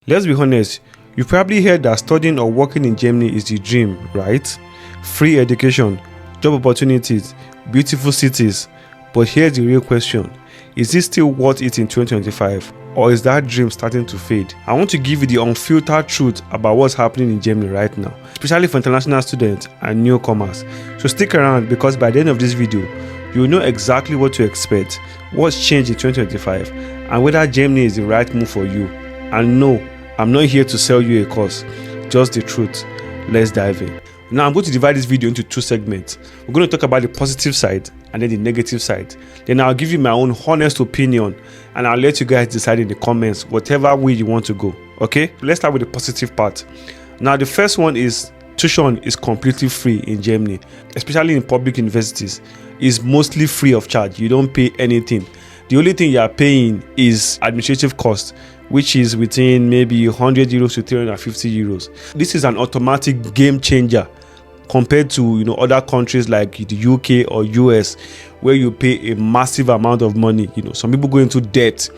Let's be honest, you probably heard that studying or working in Germany is the dream, right? Free education, job opportunities, beautiful cities. But here's the real question. Is it still worth it in 2025? Or is that dream starting to fade? I want to give you the unfiltered truth about what's happening in Germany right now, especially for international students and newcomers. So stick around, because by the end of this video, you will know exactly what to expect, what's changed in 2025, and whether Germany is the right move for you. And no, I'm not here to sell you a course, just the truth. Let's dive in. Now I'm going to divide this video into two segments. We're going to talk about the positive side and then the negative side. Then I'll give you my own honest opinion and I'll let you guys decide in the comments whatever way you want to go. Okay, let's start with the positive part. Now the first one is tuition is completely free in Germany, especially in public universities. It's mostly free of charge. You don't pay anything. The only thing you are paying is administrative cost, which is within maybe 100 euros to 350 euros. This is an automatic game changer compared to other countries like the UK or US, where you pay a massive amount of money. Some people go into debt.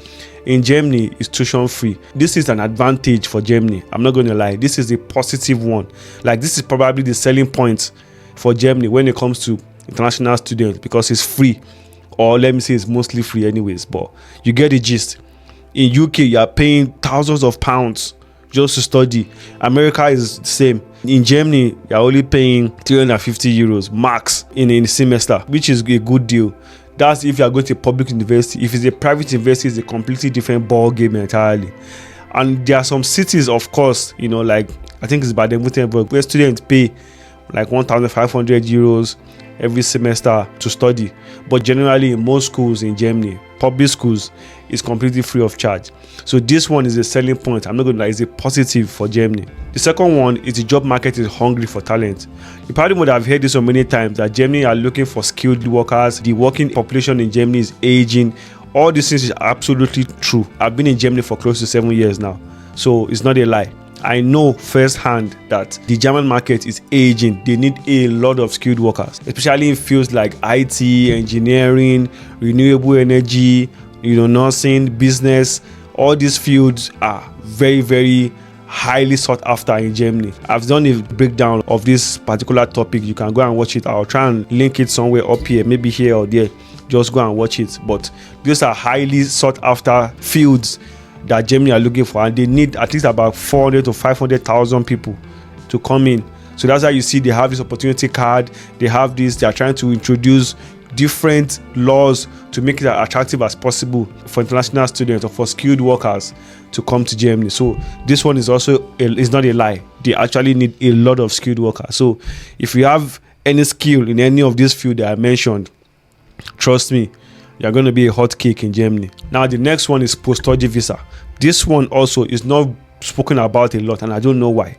In Germany, it's tuition free. This is an advantage for Germany. I'm not going to lie. This is a positive one. Like, this is probably the selling point for Germany when it comes to international students, because it's free, or let me say it's mostly free anyways, but you get the gist. In UK, you are paying thousands of pounds just to study. America is the same. In Germany, you're only paying 350 euros max in a semester, which is a good deal. That's if you are going to a public university. If it's a private university, it's a completely different ball game entirely. And there are some cities, of course, like I think it's Baden-Württemberg, where students pay like 1,500 euros every semester to study. But generally, in most schools in Germany, public schools, is completely free of charge. So this one is a selling point. I'm not going to lie, it's a positive for Germany. The second one is the job market is hungry for talent. You probably would have heard this so many times, that Germany are looking for skilled workers. The working population in Germany is aging. All these things is absolutely true. I've been in Germany for close to 7 years now, so it's not a lie. I know firsthand that the German market is aging. They need a lot of skilled workers, especially in fields like IT, engineering, renewable energy, nursing, business. All these fields are very, very highly sought after in Germany. I've done a breakdown of this particular topic. You can go and watch it. I'll try and link it somewhere up here, maybe here or there. Just go and watch it. But these are highly sought after fields that Germany are looking for, and they need at least about 400 to 500,000 people to come in. So that's why you see they have this opportunity card. They have this. They are trying to introduce different laws to make it as attractive as possible for international students or for skilled workers to come to Germany. So this one is also is not a lie. They actually need a lot of skilled workers. So if you have any skill in any of these fields that I mentioned, trust me, you're going to be a hot cake in Germany. Now the next one is post-study visa. This one also is not spoken about a lot, and I don't know why.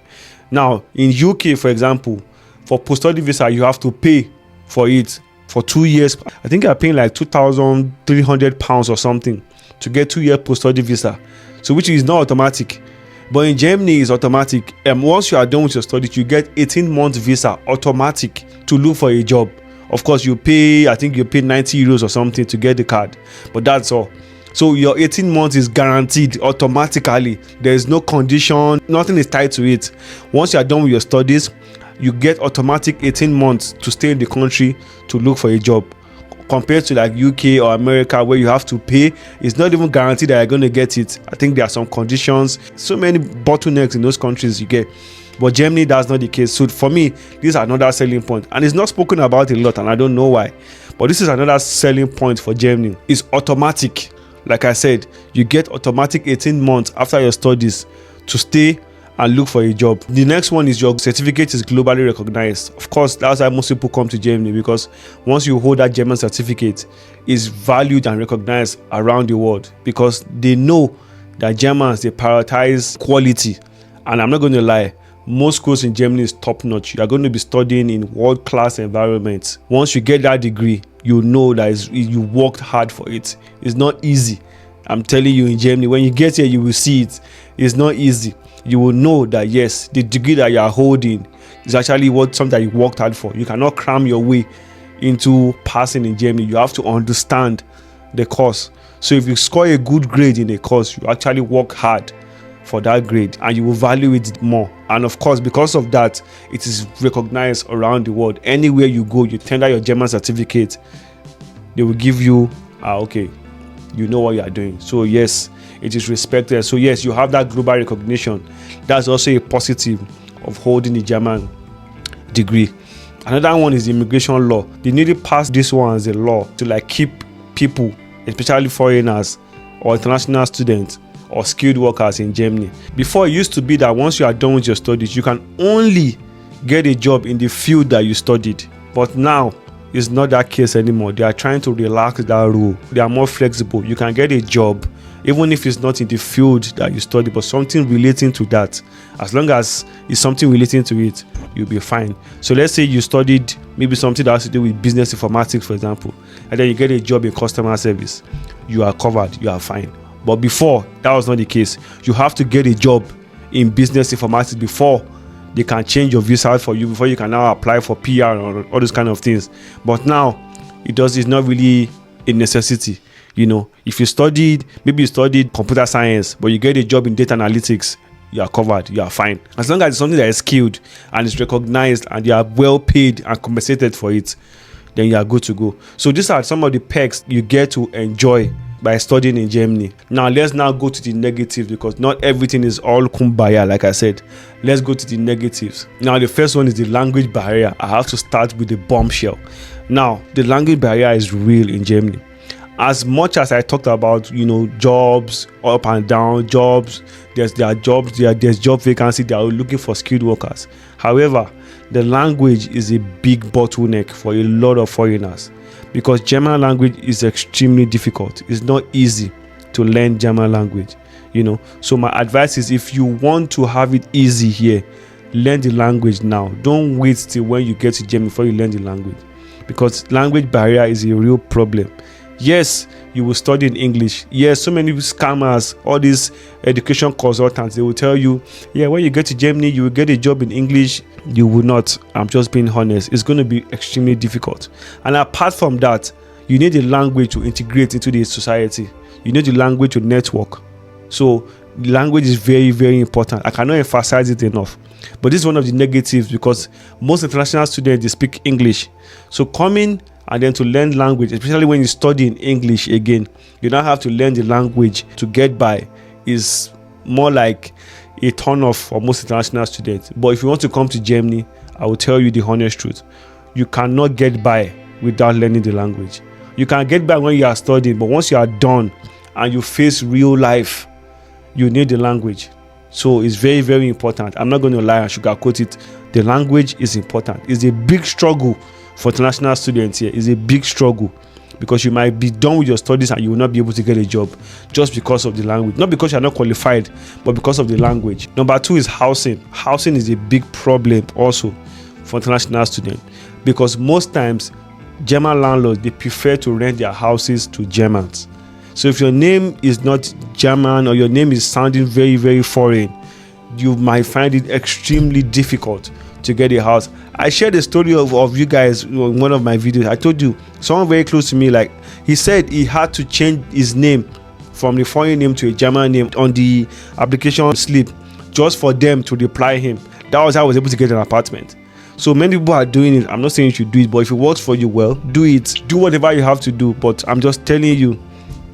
Now in UK, for example, for post-study visa, you have to pay for it for 2 years. I think you're paying like £2,300 or something to get 2-year post-study visa. So which is not automatic. But in Germany, it's automatic. Once you are done with your studies, you get 18-month visa automatic to look for a job. Of course, you pay 90 euros or something to get the card, but that's all. So your 18 months is guaranteed automatically. There is no condition, nothing is tied to it. Once you are done with your studies, you get automatic 18 months to stay in the country to look for a job. Compared to like UK or America, where you have to pay, it's not even guaranteed that you're going to get it. I think there are some conditions, so many bottlenecks in those countries you get. But Germany, that's not the case. So for me, this is another selling point, and it's not spoken about a lot, and I don't know why. But this is another selling point for Germany. It's automatic. Like I said, you get automatic 18 months after your studies to stay and look for a job. The next one is your certificate is globally recognized. Of course, that's why most people come to Germany, because once you hold that German certificate, it's valued and recognized around the world, because they know that Germans, they prioritize quality. And I'm not going to lie, most schools in Germany is top notch. You are going to be studying in world-class environments. Once you get that degree, you know that you worked hard for it. It's not easy. I'm telling you, in Germany, when you get here, you will see it. It's not easy. You will know that yes, the degree that you are holding is actually something that you worked hard for. You cannot cram your way into passing in Germany. You have to understand the course. So if you score a good grade in a course, you actually work hard for that grade, and you will value it more. And of course, because of that, it is recognized around the world. Anywhere you go, you tender your German certificate, they will give you, okay, you know what you are doing. So yes, it is respected. So yes, you have that global recognition. That's also a positive of holding the German degree. Another one is immigration law. They nearly passed this one as a law to keep people, especially foreigners or international students or skilled workers in Germany. Before, it used to be that once you are done with your studies, you can only get a job in the field that you studied. But now, it's not that case anymore. They are trying to relax that rule. They are more flexible. You can get a job even if it's not in the field that you study, but something relating to that. As long as it's something relating to it, you'll be fine. So let's say you studied maybe something that has to do with business informatics, for example, and then you get a job in customer service. You are covered. You are fine. But before, that was not the case. You have to get a job in business informatics before they can change your visa for you, before you can now apply for PR or all those kind of things. But now, it's not really a necessity. If you studied computer science, but you get a job in data analytics, you are covered, you are fine. As long as it's something that is skilled and is recognized and you are well paid and compensated for it, then you are good to go. So these are some of the perks you get to enjoy by studying in Germany. Now let's go to the negatives, because not everything is all kumbaya, like I said. Let's go to the negatives. Now the first one is the language barrier. I have to start with the bombshell. Now the language barrier is real in Germany. As much as I talked about, jobs up and down, jobs, there's job vacancy, they are looking for skilled workers. However, the language is a big bottleneck for a lot of foreigners, because German language is extremely difficult. It's not easy to learn German language, So my advice is, if you want to have it easy here, learn the language now. Don't wait till when you get to Germany before you learn the language, because language barrier is a real problem. Yes, you will study in English. Yes, so many scammers, all these education consultants, they will tell you, yeah, when you get to Germany, you will get a job in English. You will not. I'm just being honest. It's going to be extremely difficult. And apart from that, you need the language to integrate into the society. You need the language to network. So language is very, very important. I cannot emphasize it enough. But this is one of the negatives, because most international students, they speak English. So coming and then to learn language, especially when you study in English again, you now have to learn the language to get by, is more like a turn off for most international students. But if you want to come to Germany, I will tell you the honest truth. You cannot get by without learning the language. You can get by when you are studying, but once you are done and you face real life, you need the language. So it's very, very important. I'm not going to lie and sugarcoat it. The language is important. It's a big struggle for international students here. Is a big struggle, because you might be done with your studies and you will not be able to get a job just because of the language. Not because you are not qualified, but because of the language. Number 2 is housing. Housing is a big problem also for international students, because most times German landlords, they prefer to rent their houses to Germans. So if your name is not German, or your name is sounding very, very foreign, you might find it extremely difficult to get a house. I shared a story of you guys in one of my videos. I told you, someone very close to me, he said he had to change his name from the foreign name to a German name on the application slip just for them to reply him. That was how I was able to get an apartment. So many people are doing it. I'm not saying you should do it, but if it works for you, well, do it. Do whatever you have to do. But I'm just telling you,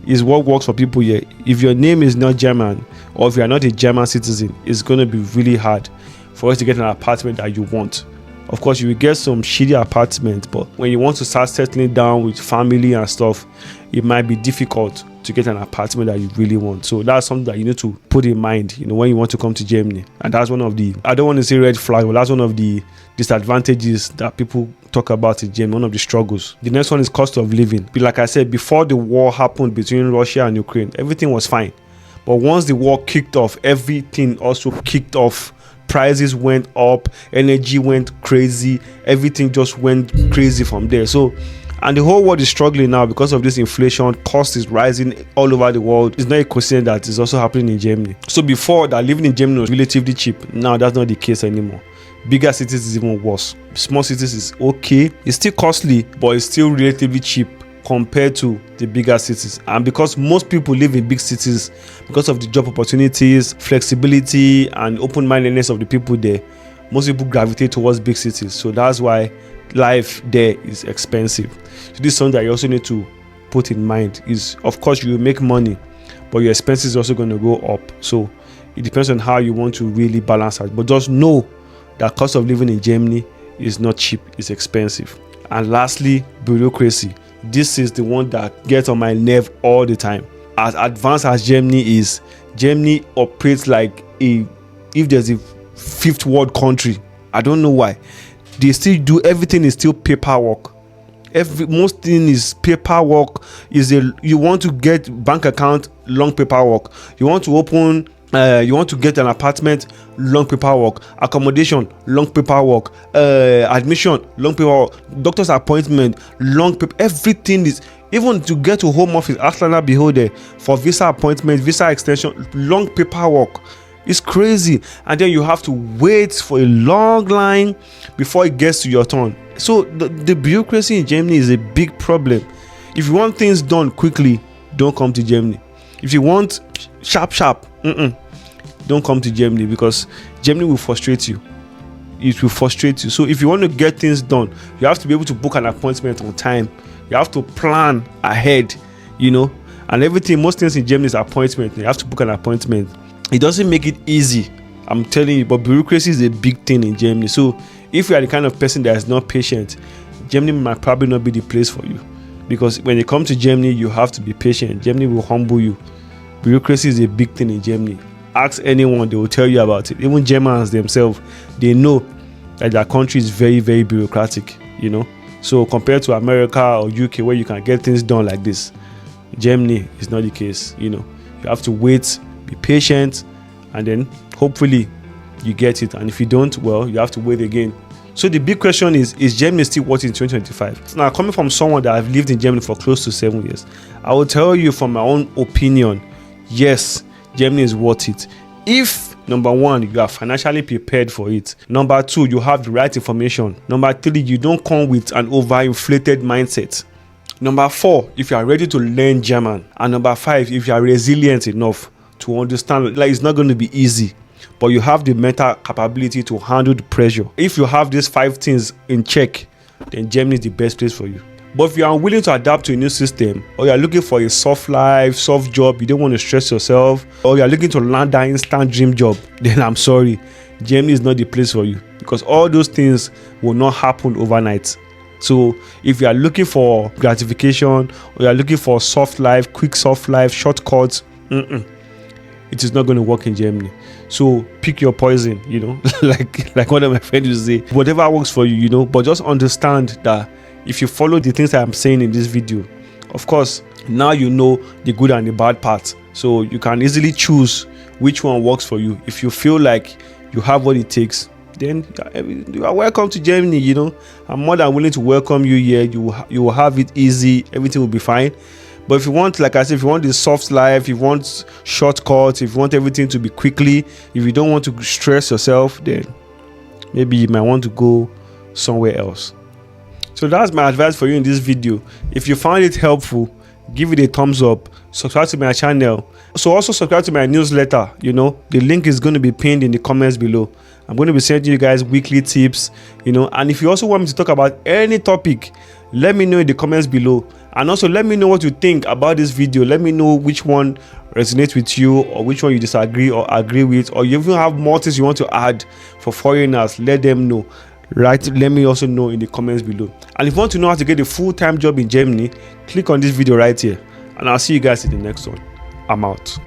is what works for people here. If your name is not German, or if you are not a German citizen, it's going to be really hard for us to get an apartment that you want. Of course, you will get some shitty apartments, but when you want to start settling down with family and stuff, it might be difficult to get an apartment that you really want. So that's something that you need to put in mind, when you want to come to Germany. And that's one of the, I don't want to say red flag, but that's one of the disadvantages that people talk about in Germany, one of the struggles. The next one is cost of living. But like I said, before the war happened between Russia and Ukraine, everything was fine. But once the war kicked off, everything also kicked off. Prices went up, energy went crazy, everything just went crazy from there. So, and the whole world is struggling now because of this inflation. Cost is rising all over the world. It's not a question that is also happening in Germany. So before that, living in Germany was relatively cheap. Now that's not the case anymore. Bigger cities is even worse. Small cities is okay. It's still costly, but it's still relatively cheap compared to the bigger cities. And because most people live in big cities, because of the job opportunities, flexibility, and open-mindedness of the people there, most people gravitate towards big cities. So that's why life there is expensive. So this is something that you also need to put in mind. Is, of course, you will make money, but your expenses are also going to go up. So it depends on how you want to really balance it. But just know that cost of living in Germany is not cheap, it's expensive. And lastly, bureaucracy. This is the one that gets on my nerve all the time. As advanced as Germany is, Germany operates like if there's a fifth world country. I don't know why. They still do, everything is still paperwork. Most thing is paperwork. You want to get bank account, long paperwork. You want to open you want to get an apartment, long paperwork. Accommodation, long paperwork. Admission, long paperwork. Doctor's appointment, long paper. Everything is, even to get to home office, Aslana behold, for visa appointment, visa extension, long paperwork. It's crazy. And then you have to wait for a long line before it gets to your turn. So the bureaucracy in Germany is a big problem. If you want things done quickly, don't come to Germany. If you want sharp, don't come to Germany, because Germany will frustrate you. It will frustrate you. So if you want to get things done, you have to be able to book an appointment on time. You have to plan ahead, and everything. Most things in Germany is appointment. You have to book an appointment. It doesn't make it easy, I'm telling you, but bureaucracy is a big thing in Germany. So if you are the kind of person that is not patient, Germany might probably not be the place for you, because when you come to Germany, you have to be patient. Germany will humble you. Bureaucracy is a big thing in Germany. Ask anyone, they will tell you about it. Even Germans themselves, they know that their country is very, very bureaucratic, So compared to America or UK, where you can get things done like this, Germany is not the case. You have to wait, be patient, and then hopefully you get it. And if you don't, well, you have to wait again. So the big question is Germany still worth it in 2025? Now, coming from someone that have lived in Germany for close to 7 years, I will tell you from my own opinion, yes, Germany is worth it. If, number one, you are financially prepared for it. Number two, you have the right information. Number three, you don't come with an overinflated mindset. Number four, if you are ready to learn German. And number five, if you are resilient enough to understand, like, it's not going to be easy, but you have the mental capability to handle the pressure. If you have these 5 things in check, then Germany is the best place for you. But if you are unwilling to adapt to a new system, or you are looking for a soft life, soft job, you don't want to stress yourself, or you are looking to land that instant dream job, then I'm sorry, Germany is not the place for you, because all those things will not happen overnight. So if you are looking for gratification, or you are looking for soft life, quick soft life, shortcuts, it is not going to work in Germany. So pick your poison, like one of my friends used to say, whatever works for you, but just understand that if you follow the things that I'm saying in this video, of course, now you know the good and the bad parts. So you can easily choose which one works for you. If you feel like you have what it takes, then you are welcome to Germany. I'm more than willing to welcome you here. You will have it easy. Everything will be fine. But if you want, like I said, if you want the soft life, if you want shortcuts, if you want everything to be quickly, if you don't want to stress yourself, then maybe you might want to go somewhere else. So that's my advice for you in this video. If you found it helpful, give it a thumbs up, subscribe to my channel. So also subscribe to my newsletter. The link is going to be pinned in the comments below. I'm going to be sending you guys weekly tips, and if you also want me to talk about any topic, let me know in the comments below. And also let me know what you think about this video. Let me know which one resonates with you, or which one you disagree or agree with, or you even have more things you want to add for foreigners. Let them know. Right, let me also know in the comments below. And if you want to know how to get a full-time job in Germany, click on this video right here, and I'll see you guys in the next one. I'm out.